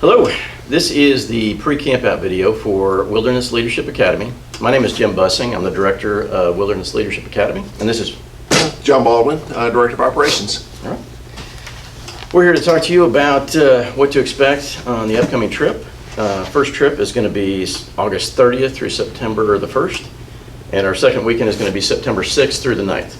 Hello, this is the pre-camp out video for Wilderness Leadership Academy. My name is Jim Bussing. I'm the director of Wilderness Leadership Academy, and this is John Baldwin, Director of Operations. all right. We're here to talk to you about what to expect on the upcoming trip. First trip is going to be August 30th through September the 1st, and our second weekend is going to be September 6th through the 9th.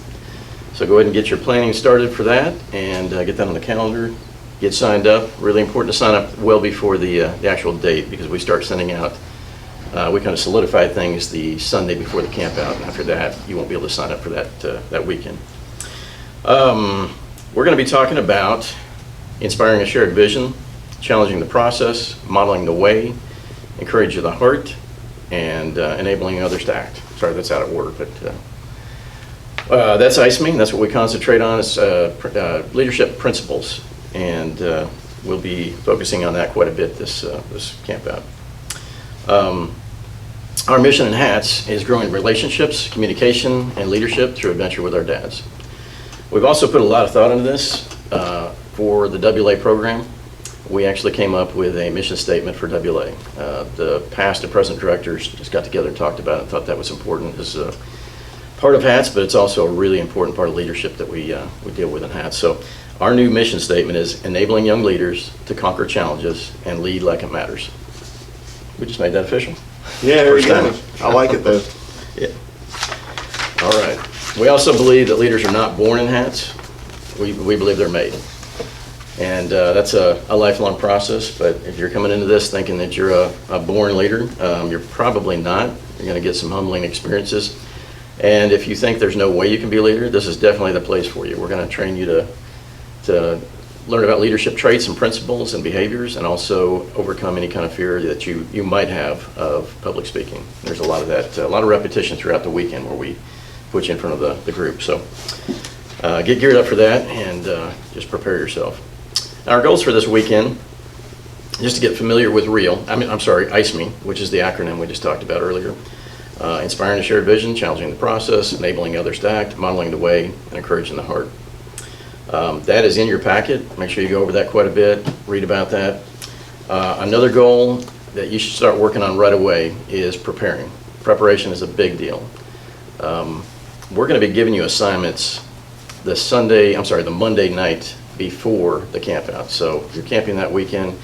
So go ahead and get your planning started for that and get that on the calendar. Get signed up. Really important to sign up well before the actual date, because we start sending out, we kind of solidify things the Sunday before the camp out, and after that you won't be able to sign up for that weekend. We're going to be talking about inspiring a shared vision, challenging the process, modeling the way, encouraging the heart, and enabling others to act. Sorry, that's out of order, but that's ICME. That's what we concentrate on, is leadership principles. And we'll be focusing on that quite a bit this camp out. Our mission in HATS is growing relationships, communication, and leadership through adventure with our dads. We've also put a lot of thought into this for the WLA program. We actually came up with a mission statement for WLA. The past and present directors just got together and talked about it and thought that was important as a part of HATS, but it's also a really important part of leadership that we deal with in HATS. So our new mission statement is enabling young leaders to conquer challenges and lead like it matters. We just made that official. Yeah, there you go. I like it though. Yeah. All right. We also believe that leaders are not born in HATS. We believe they're made. And that's a lifelong process, but if you're coming into this thinking that you're a born leader, you're probably not. You're going to get some humbling experiences. And if you think there's no way you can be a leader, this is definitely the place for you. We're going to train you to learn about leadership traits and principles and behaviors, and also overcome any kind of fear that you might have of public speaking. There's a lot of that, a lot of repetition throughout the weekend where we put you in front of the group. So get geared up for that and just prepare yourself. Now, our goals for this weekend, just to get familiar with ICME, which is the acronym we just talked about earlier. Inspiring a shared vision, challenging the process, enabling others to act, modeling the way, and encouraging the heart. That is in your packet. Make sure you go over that quite a bit, read about that. Another goal that you should start working on right away is preparing. Preparation is a big deal. We're going to be giving you assignments the Monday night before the camp out. So if you're camping that weekend,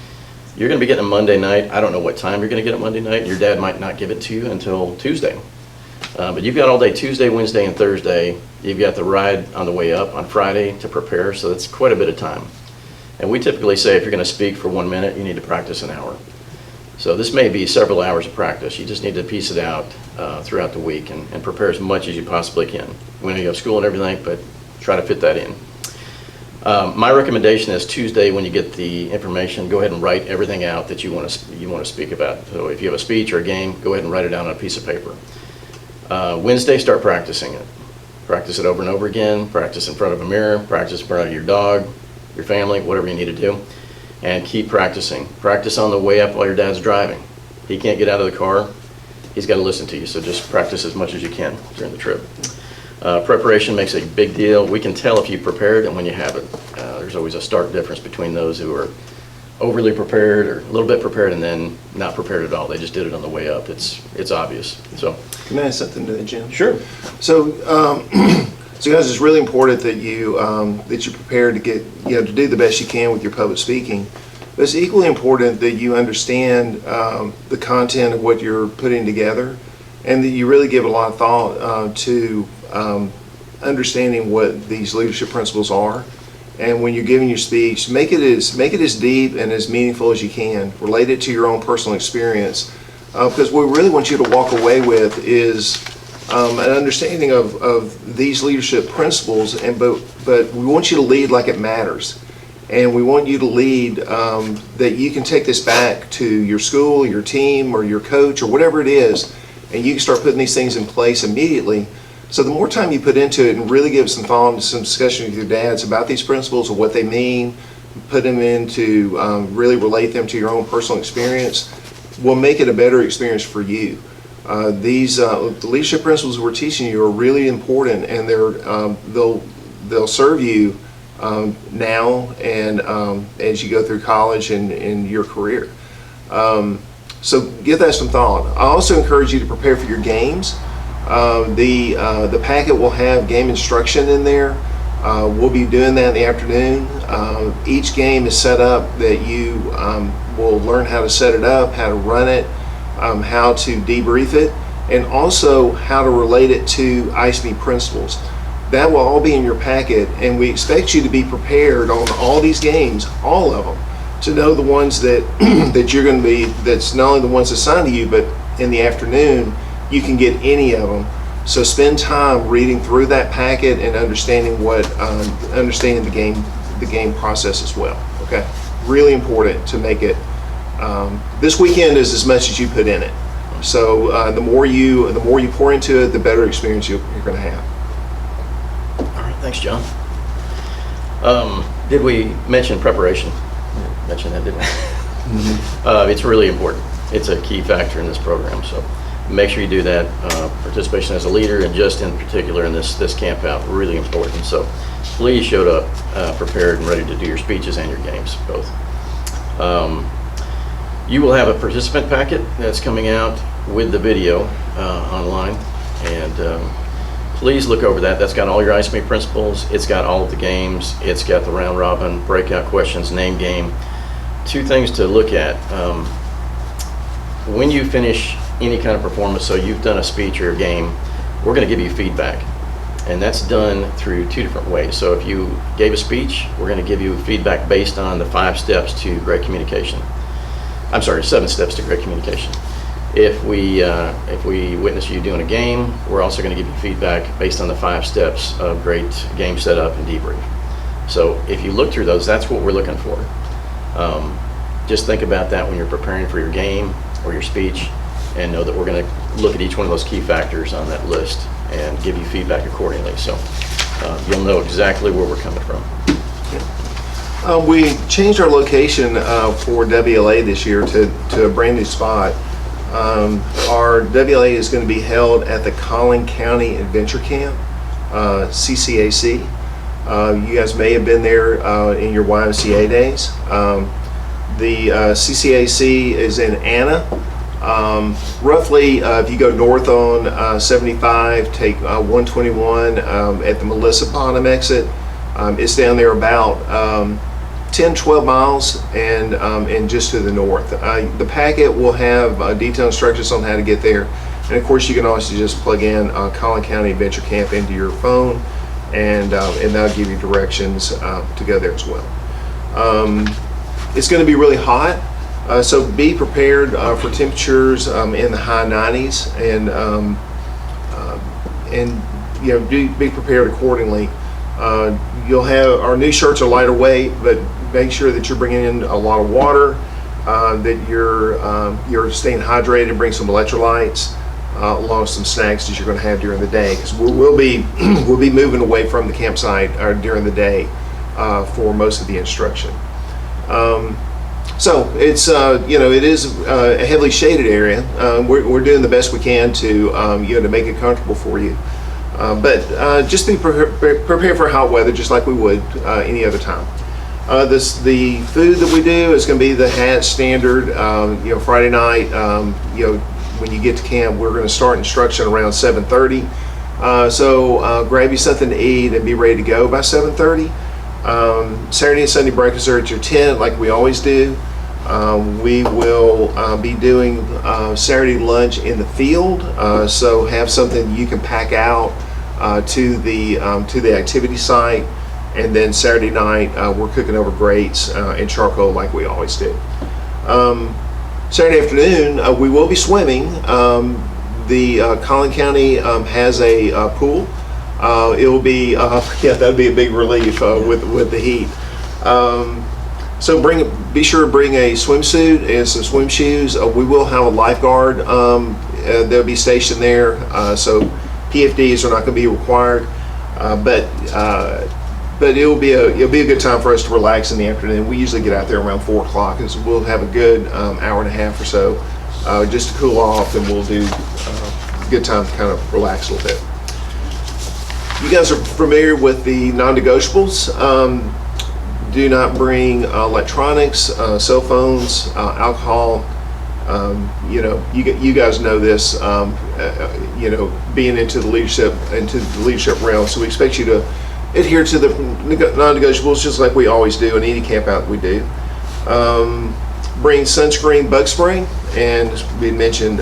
you're going to be getting a Monday night. I don't know what time you're going to get it Monday night. Your dad might not give it to you until Tuesday. But you've got all day Tuesday, Wednesday, and Thursday. You've got the ride on the way up on Friday to prepare, so that's quite a bit of time. And we typically say if you're going to speak for 1 minute, you need to practice an hour. So this may be several hours of practice. You just need to piece it out throughout the week and prepare as much as you possibly can. We know you have school and everything, but try to fit that in. My recommendation is Tuesday, when you get the information, go ahead and write everything out that you want to speak about. So if you have a speech or a game, go ahead and write it down on a piece of paper. Wednesday, start practicing it. Practice it over and over again. Practice in front of a mirror. Practice in front of your dog, your family, whatever you need to do. And keep practicing. Practice on the way up while your dad's driving. He can't get out of the car. He's got to listen to you, so just practice as much as you can during the trip. Preparation makes a big deal. We can tell if you prepared and when you haven't. There's always a stark difference between those who are overly prepared or a little bit prepared and then not prepared at all. They just did it on the way up. It's obvious. So Can I add something to that, Jim? sure. So, so guys, it's really important that you prepare to get to do the best you can with your public speaking. But it's equally important that you understand the content of what you're putting together, and that you really give a lot of thought to understanding what these leadership principles are. And when you're giving your speech, make it as deep and as meaningful as you can. Relate it to your own personal experience, because what we really want you to walk away with is an understanding of these leadership principles. But we want you to lead like it matters, and we want you to lead that you can take this back to your school, your team, or your coach, or whatever it is, and you can start putting these things in place immediately. So the more time you put into it and really give some thought and some discussion with your dads about these principles and what they mean, put them into, really relate them to your own personal experience, will make it a better experience for you. The leadership principles we're teaching you are really important, and they'll serve you now and as you go through college and your career. So give that some thought. I also encourage you to prepare for your games. The packet will have game instruction in there. We'll be doing that in the afternoon. Each game is set up that you will learn how to set it up, how to run it, how to debrief it, and also how to relate it to ISME principles. That will all be in your packet, and we expect you to be prepared on all these games, all of them, to know the ones that that you're going to be, that's not only the ones assigned to you, but in the afternoon you can get any of them. So spend time reading through that packet and understanding understanding the game process as well. Okay, really important to make it. This weekend is as much as you put in it. So the more you pour into it, the better experience you're going to have. All right, thanks, John. Did we mention preparation? Mention that, didn't we? It's really important. It's a key factor in this program, so make sure you do that. Participation as a leader, and just in particular in this camp out, really important. So please show up prepared and ready to do your speeches and your games, both. You will have a participant packet that's coming out with the video online, and please look over that. That's got all your ISME principles. It's got all of the games. It's got the round robin, breakout questions, name game. Two things to look at. When you finish any kind of performance, so you've done a speech or a game, we're going to give you feedback. And that's done through two different ways. So if you gave a speech, we're going to give you feedback based on the 5 steps to great communication. I'm sorry, 7 steps to great communication. If we witness you doing a game, we're also going to give you feedback based on the 5 steps of great game setup and debrief. So if you look through those, that's what we're looking for. Just think about that when you're preparing for your game or your speech, and know that we're going to look at each one of those key factors on that list and give you feedback accordingly. So you'll know exactly where we're coming from. We changed our location for WLA this year to a brand new spot. Our WLA is going to be held at the Collin County Adventure Camp, CCAC. You guys may have been there in your YMCA days. The CCAC is in Anna. Roughly, if you go north on 75, take 121 at the Melissa Bottom exit, it's down there about 10-12 miles and just to the north. The packet will have detailed instructions on how to get there, and of course you can also just plug in Collin County Adventure Camp into your phone, and that'll give you directions to go there as well. It's going to be really hot. So be prepared for temperatures in the high 90s, and you know, be prepared accordingly. You'll have our new shirts are lighter weight, but make sure that you're bringing in a lot of water, that you're staying hydrated. Bring some electrolytes along with some snacks that you're going to have during the day, because we'll be moving away from the campsite during the day for most of the instruction. So it's it is a heavily shaded area. We're doing the best we can to to make it comfortable for you, but just be prepared for hot weather, just like we would any other time. The food that we do is going to be the HAT standard. Friday night. When you get to camp, we're going to start instruction around 7:30. So grab you something to eat and be ready to go by 7:30. Saturday and Sunday breakfasts are at your tent, like we always do. We will be doing Saturday lunch in the field, so have something you can pack out to the activity site, and then Saturday night we're cooking over grates and charcoal like we always do. Saturday afternoon we will be swimming. The Collin County has a pool. It will be that'll be a big relief with the heat. So be sure to bring a swimsuit and some swim shoes. We will have a lifeguard. They'll be stationed there, so PFDs are not going to be required. But it'll be a good time for us to relax in the afternoon. We usually get out there around 4 o'clock, and so we'll have a good hour and a half or so just to cool off, and we'll do a good time to kind of relax a little bit. You guys are familiar with the non-negotiables. Do not bring electronics, cell phones, alcohol. You guys know this. Being into the leadership realm, so we expect you to adhere to the non-negotiables just like we always do in any camp out we do. Bring sunscreen, bug spray, and we mentioned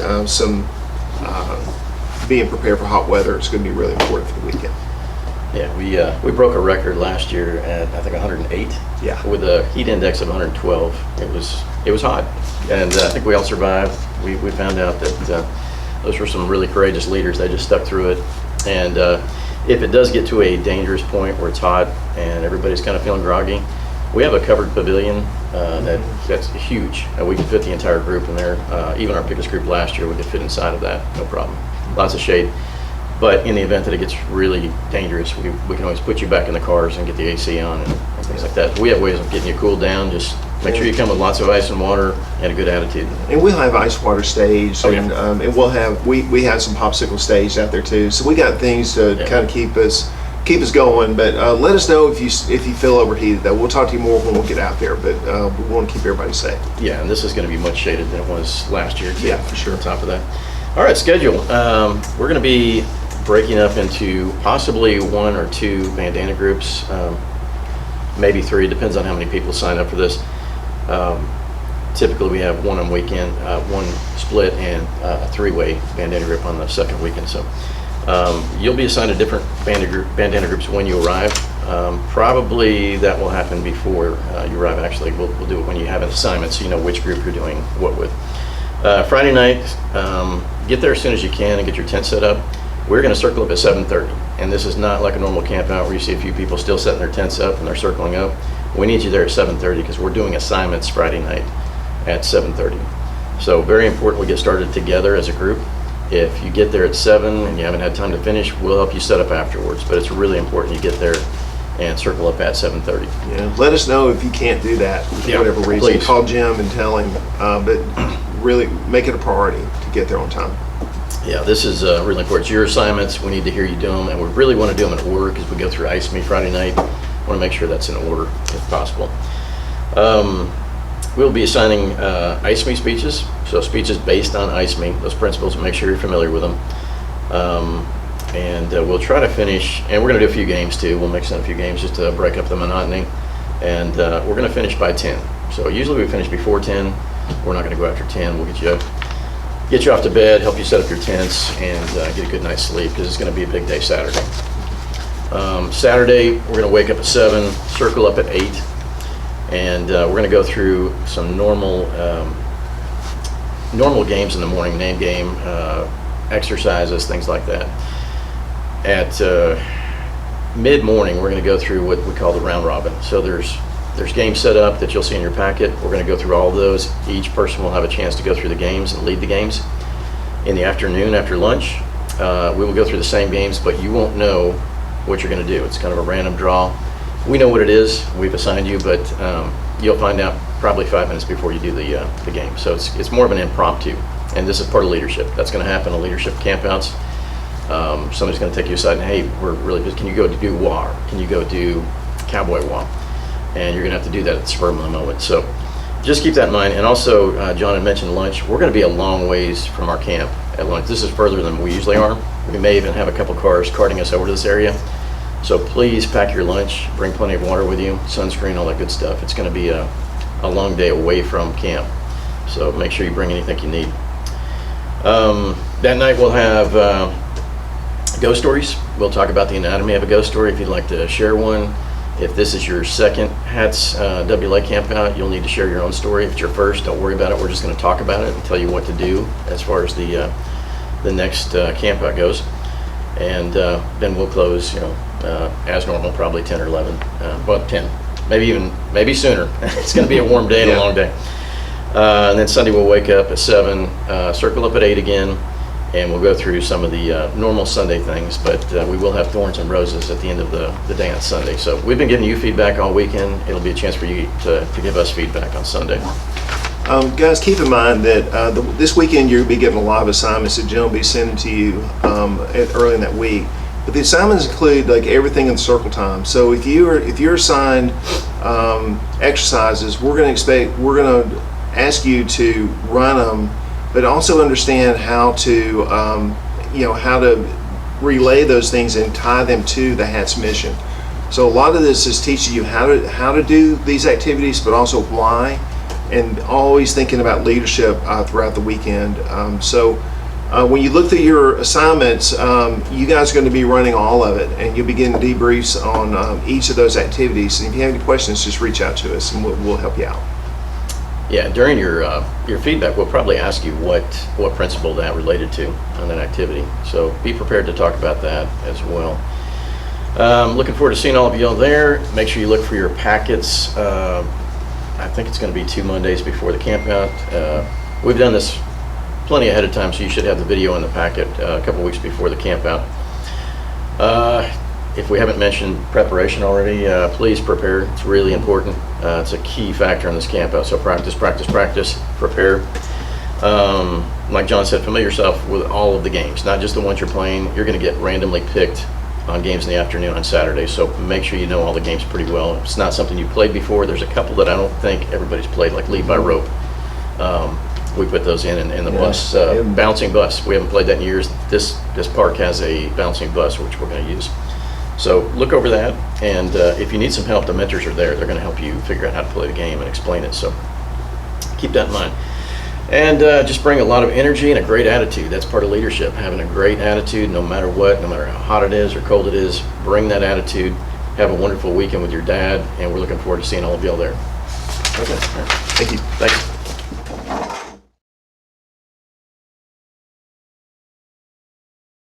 being prepared for hot weather. It's going to be really important for the weekend. Yeah, we broke a record last year at I think 108. Yeah. With a heat index of 112. It was hot, and I think we all survived. We found out that those were some really courageous leaders. They just stuck through it, and if it does get to a dangerous point where it's hot and everybody's kind of feeling groggy, we have a covered pavilion that's huge. We can fit the entire group in there. Even our biggest group last year, we could fit inside of that, no problem. Lots of shade. But in the event that it gets really dangerous, we can always put you back in the cars and get the AC on and things like that. We have ways of getting you cooled down. Just make sure you come with lots of ice and water and a good attitude. And we'll have ice water staged, Oh, yeah. and we'll have we have some popsicle staged out there too. So we got things to kind of keep us going. But let us know if you feel overheated. Though we'll talk to you more when we get out there. But we want to keep everybody safe. Yeah, and this is going to be much shaded than it was last year too. Yeah, for sure. On top of that. All right, schedule. We're going to be breaking up into possibly 1 or 2 bandana groups, maybe 3, depends on how many people sign up for this. Typically we have 1 on weekend, 1 split, and a 3-way bandana group on the second weekend. So you'll be assigned to different bandana groups when you arrive. Probably that will happen before you arrive. Actually, we'll do it when you have an assignment so you know which group you're doing what with. Friday night, get there as soon as you can and get your tent set up. We're going to circle up at 7:30, and this is not like a normal camp out where you see a few people still setting their tents up and they're circling up. We need you there at 7:30 because we're doing assignments Friday night at 7:30. So very important we get started together as a group. If you get there at 7 and you haven't had time to finish, we'll help you set up afterwards, but it's really important you get there and circle up at 7:30. Yeah. Let us know if you can't do that for whatever reason. Please. Call Jim and tell him, but really make it a priority to get there on time. Yeah, this is really important. It's your assignments. We need to hear you do them, and we really want to do them in order because we go through Ice Me Friday night. Want to make sure that's in order if possible. We'll be assigning Ice Me speeches, so speeches based on Ice Me, those principles, make sure you're familiar with them. And we'll try to finish, and we're going to do a few games too. We'll mix in a few games just to break up the monotony. And we're going to finish by 10. So usually we finish before 10. We're not going to go after 10. We'll get you off to bed, help you set up your tents, and get a good night's sleep because it's going to be a big day Saturday. Saturday, we're going to wake up at 7, circle up at 8, and we're going to go through some normal games in the morning, name game, exercises, things like that. At mid-morning, we're going to go through what we call the round robin. So there's games set up that you'll see in your packet. We're going to go through all of those. Each person will have a chance to go through the games and lead the games. In the afternoon, after lunch, we will go through the same games, but you won't know what you're going to do. It's kind of a random draw. We know what it is. We've assigned you, but you'll find out probably 5 minutes before you do the game. So it's more of an impromptu, and this is part of leadership. That's going to happen in leadership campouts. Somebody's going to take you aside and, hey, we're really good. Can you go do WAR? Can you go do cowboy WAR? And you're going to have to do that at the spur of the moment. So just keep that in mind. And also, John had mentioned lunch. We're going to be a long ways from our camp at lunch. This is further than we usually are. We may even have a couple cars carting us over to this area. So please pack your lunch, bring plenty of water with you, sunscreen, all that good stuff. It's going to be a long day away from camp. So make sure you bring anything you need. That night we'll have ghost stories. We'll talk about the anatomy of a ghost story if you'd like to share one. If this is your second HATS WLA camp out, you'll need to share your own story. If it's your first, don't worry about it. We're just going to talk about it and tell you what to do as far as the next camp out goes. And then we'll close, as normal, probably 10 or 11. Well, 10, maybe sooner. It's going to be a warm day and a long day. And then Sunday we'll wake up at 7, circle up at 8 again, and we'll go through some of the normal Sunday things, but we will have thorns and roses at the end of the day on Sunday. So we've been giving you feedback all weekend. It'll be a chance for you to give us feedback on Sunday. Guys, keep in mind that this weekend you'll be getting a lot of assignments that Jim will be sending to you early in that week. But the assignments include like everything in circle time. So if you're assigned exercises, we're going to ask you to run them, but also understand how to how to relay those things and tie them to the HATS mission. So a lot of this is teaching you how to do these activities, but also why, and always thinking about leadership throughout the weekend. When you look through your assignments, you guys are going to be running all of it, and you'll be getting debriefs on each of those activities. And if you have any questions, just reach out to us, and we'll help you out. Yeah, during your feedback, we'll probably ask you what principle that related to on that activity. So be prepared to talk about that as well. Looking forward to seeing all of you all there. Make sure you look for your packets. I think it's going to be 2 Mondays before the camp out. We've done this plenty ahead of time, so you should have the video in the packet a couple weeks before the camp out. If we haven't mentioned preparation already, please prepare. It's really important. It's a key factor in this camp out. So practice, prepare. Like John said, familiar yourself with all of the games, not just the ones you're playing. You're going to get randomly picked on games in the afternoon on Saturday, so make sure you know all the games pretty well. If it's not something you've played before, there's a couple that I don't think everybody's played, like lead by rope. We put those in the bus, bouncing bus. We haven't played that in years. This park has a bouncing bus, which we're going to use. So look over that, and if you need some help, the mentors are there. They're going to help you figure out how to play the game and explain it, so keep that in mind. And just bring a lot of energy and a great attitude. That's part of leadership, having a great attitude no matter what, no matter how hot it is or cold it is. Bring that attitude. Have a wonderful weekend with your dad, and we're looking forward to seeing all of y'all there. Okay. All right. Thank you. Thanks.